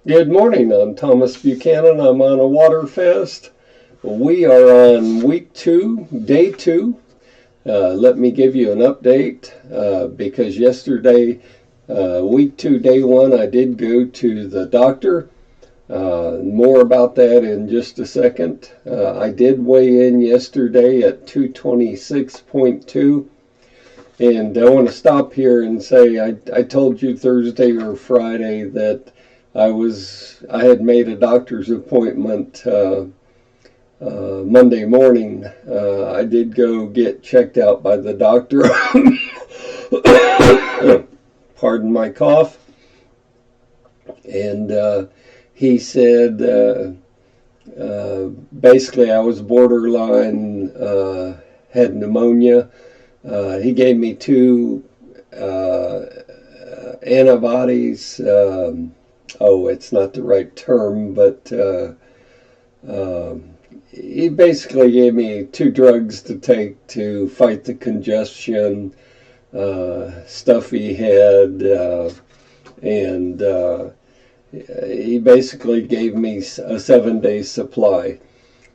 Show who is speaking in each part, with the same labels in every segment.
Speaker 1: Good morning. I'm Thomas Buchanan. I'm on a water fast. We are on week 2, day 2. Let me give you an update because yesterday, week 2, day 1, I did go to the doctor. More about that in just a second. I did weigh in yesterday at 226.2. And I want to stop here and say I told you Thursday or Friday that I had made a doctor's appointment Monday morning. I did go get checked out by the doctor. Pardon my cough. And he said basically I was borderline, had pneumonia. He gave me 2 antibodies. It's not the right term, but he basically gave me 2 drugs to take to fight the congestion, stuffy head, and he basically gave me a 7-day supply.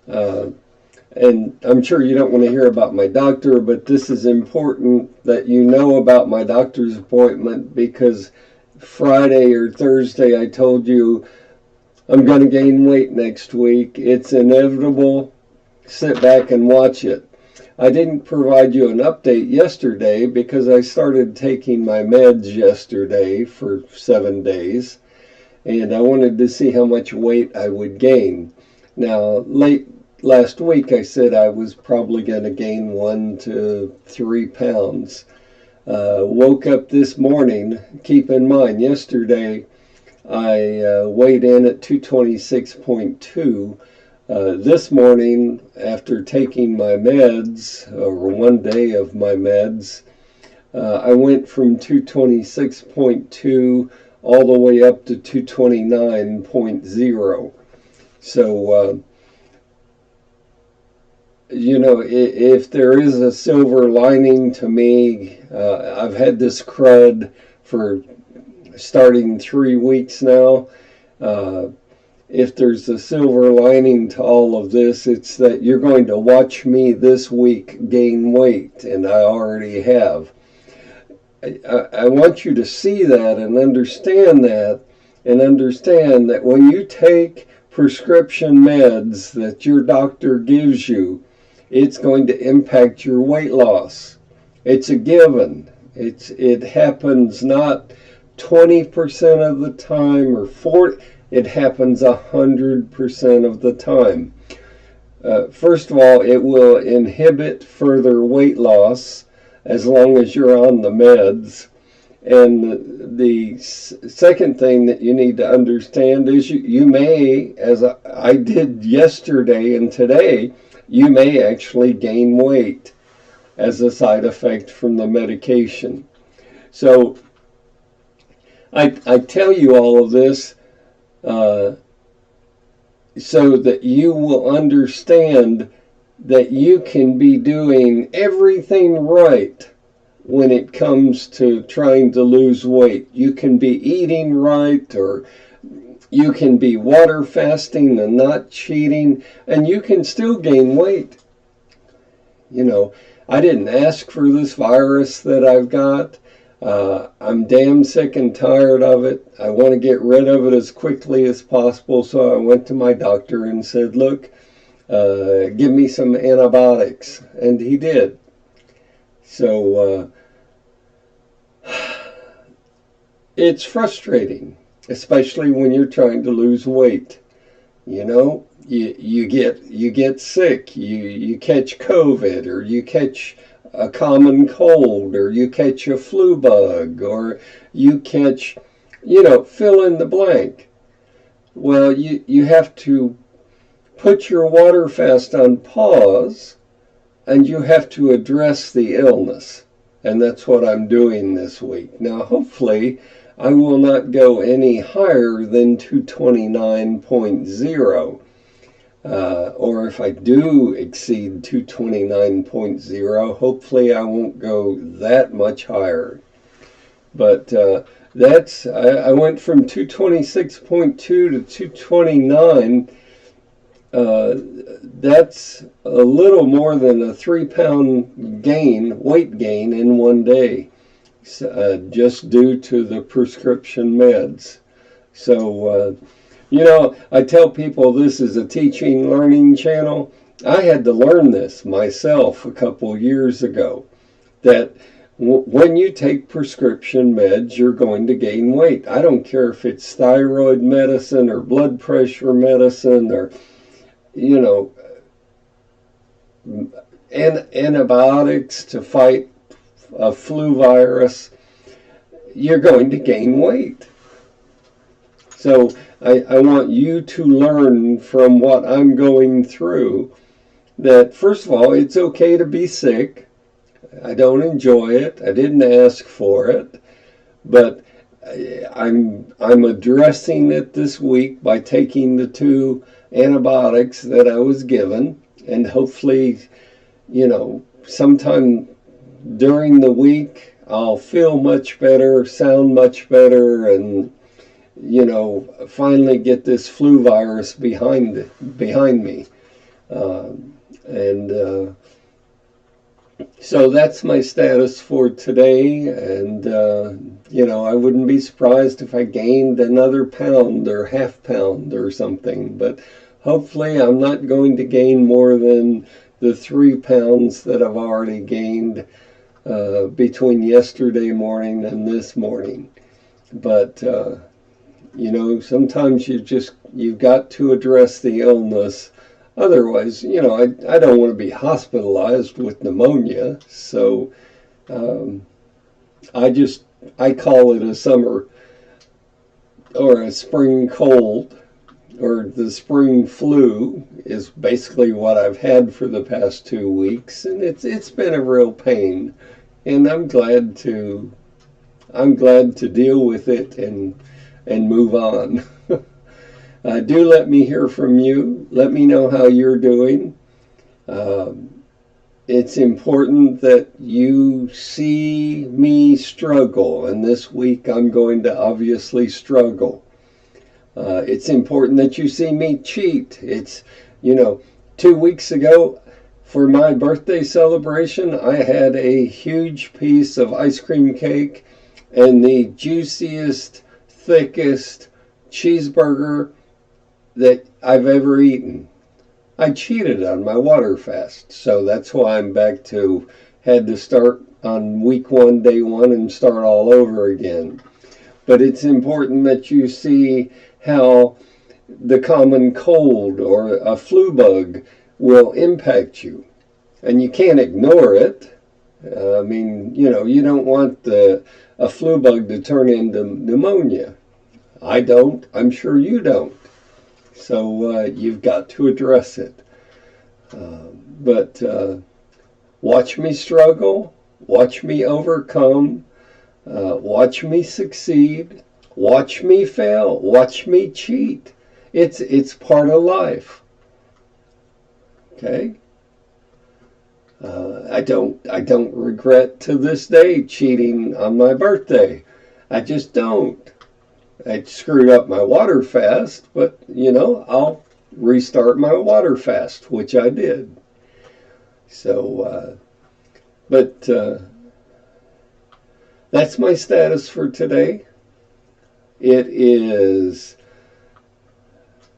Speaker 1: And I'm sure you don't want to hear about my doctor, but this is important that you know about my doctor's appointment because Friday or Thursday I told you I'm going to gain weight next week. It's inevitable. Sit back and watch it. I didn't provide you an update yesterday because I started taking my meds yesterday for 7 days, and I wanted to see how much weight I would gain. Now, last week I said I was probably going to gain 1 to 3 pounds. Woke up this morning. Keep in mind, yesterday I weighed in at 226.2. This morning, after taking my meds, or 1 day of my meds, I went from 226.2 all the way up to 229.0. So, if there is a silver lining to me, I've had this crud for starting 3 weeks now. If there's a silver lining to all of this, it's that you're going to watch me this week gain weight, and I already have. I want you to see that and understand that when you take prescription meds that your doctor gives you, it's going to impact your weight loss. It's a given. It happens not 20% of the time or 40%. It happens 100% of the time. First of all, it will inhibit further weight loss as long as you're on the meds. And the second thing that you need to understand is you may, as I did yesterday and today, you may actually gain weight as a side effect from the medication. So I tell you all of this so that you will understand that you can be doing everything right when it comes to trying to lose weight. You can be eating right, or you can be water fasting and not cheating, and you can still gain weight. I didn't ask for this virus that I've got. I'm damn sick and tired of it. I want to get rid of it as quickly as possible, so I went to my doctor and said, look, give me some antibiotics, and he did. So it's frustrating, especially when you're trying to lose weight. You get sick, you catch COVID, or you catch a common cold, or you catch a flu bug, or you catch, fill in the blank. Well, you have to put your water fast on pause, and you have to address the illness. And that's what I'm doing this week. Now, hopefully, I will not go any higher than 229.0. Or if I do exceed 229.0, hopefully I won't go that much higher. But I went from 226.2 to 229. That's a little more than a 3 pound weight gain in one day, just due to the prescription meds. So, I tell people this is a teaching learning channel. I had to learn this myself a couple years ago, that when you take prescription meds, you're going to gain weight. I don't care if it's thyroid medicine or blood pressure medicine or, you know, antibiotics to fight a flu virus. You're going to gain weight. So I want you to learn from what I'm going through that, first of all, it's okay to be sick. I don't enjoy it. I didn't ask for it. But I'm addressing it this week by taking the 2 antibiotics that I was given. And hopefully, sometime during the week, I'll feel much better, sound much better, and finally get this flu virus behind me. So that's my status for today, and I wouldn't be surprised if I gained another pound or half pound or something, but hopefully I'm not going to gain more than the 3 pounds that I've already gained between yesterday morning and this morning. But sometimes you've got to address the illness. Otherwise, I don't want to be hospitalized with pneumonia. So I call it a summer or a spring cold, or the spring flu is basically what I've had for the past 2 weeks, and it's been a real pain. And I'm glad to deal with it and move on. Do let me hear from you. Let me know how you're doing. It's important that you see me struggle, and this week I'm going to obviously struggle. It's important that you see me cheat. It's, 2 weeks ago for my birthday celebration, I had a huge piece of ice cream cake and the juiciest, thickest cheeseburger that I've ever eaten. I cheated on my water fast, so that's why I'm back to, had to start on week 1, day 1, and start all over again. But it's important that you see how the common cold or a flu bug will impact you. And you can't ignore it. You don't want a flu bug to turn into pneumonia. I don't. I'm sure you don't. So you've got to address it. But watch me struggle. Watch me overcome. Watch me succeed. Watch me fail. Watch me cheat. It's part of life. Okay? I don't regret to this day cheating on my birthday. I just don't. I screwed up my water fast, but I'll restart my water fast, which I did. So, that's my status for today. It is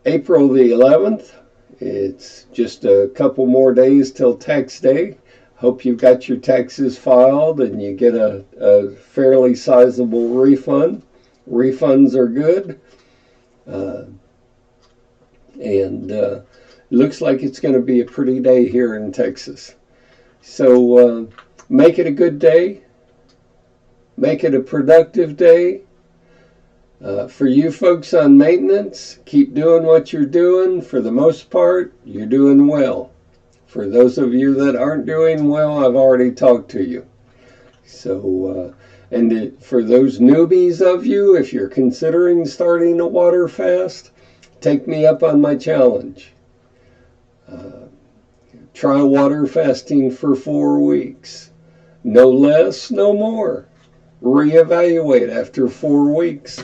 Speaker 1: April the 11th. It's just a couple more days till tax day. Hope you've got your taxes filed and you get a fairly sizable refund. Refunds are good. And it looks like it's going to be a pretty day here in Texas. So make it a good day. Make it a productive day. For you folks on maintenance, keep doing what you're doing. For the most part, you're doing well. For those of you that aren't doing well, I've already talked to you. So, for those newbies of you, if you're considering starting a water fast, take me up on my challenge. Try water fasting for 4 weeks. No less, no more. Reevaluate after 4 weeks.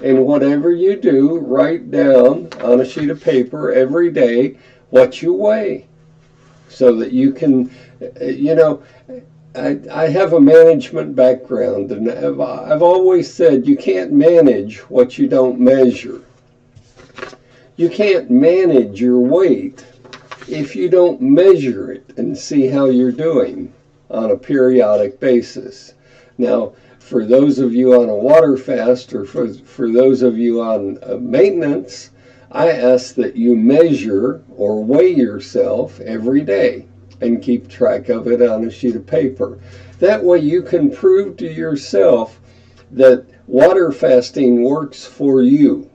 Speaker 1: And whatever you do, write down on a sheet of paper every day what you weigh so that you can, you know, I have a management background, and I've always said you can't manage what you don't measure. You can't manage your weight if you don't measure it and see how you're doing on a periodic basis. Now, for those of you on a water fast, or for those of you on maintenance, I ask that you measure or weigh yourself every day and keep track of it on a sheet of paper. That way you can prove to yourself that water fasting works for you.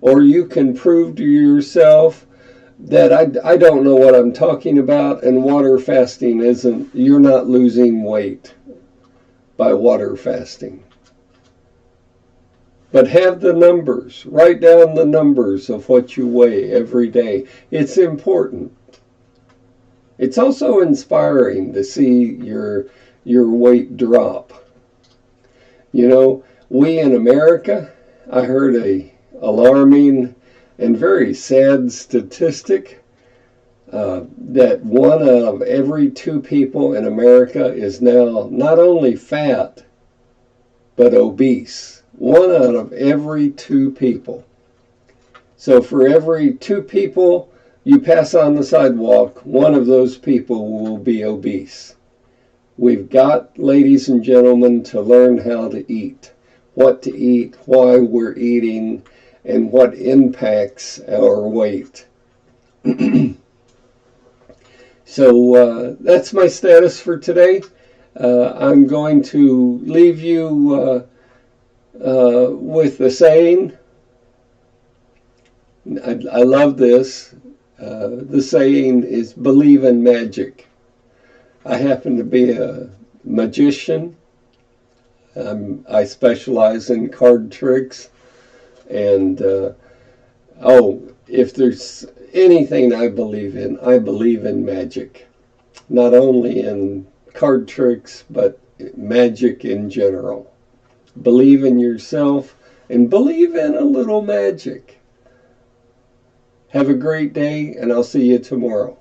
Speaker 1: Or you can prove to yourself that I don't know what I'm talking about, and water fasting isn't, you're not losing weight by water fasting. But have the numbers. Write down the numbers of what you weigh every day. It's important. It's also inspiring to see your weight drop. You know, we in America, I heard a alarming and very sad statistic that 1 out of every 2 people in America is now not only fat, but obese. 1 out of every 2 people. So for every 2 people you pass on the sidewalk, 1 of those people will be obese. We've got, ladies and gentlemen, to learn how to eat, what to eat, why we're eating, and what impacts our weight. So that's my status for today. I'm going to leave you with the saying. I love this. The saying is, believe in magic. I happen to be a magician. I specialize in card tricks. And, if there's anything I believe in magic. Not only in card tricks, but magic in general. Believe in yourself and believe in a little magic. Have a great day, and I'll see you tomorrow.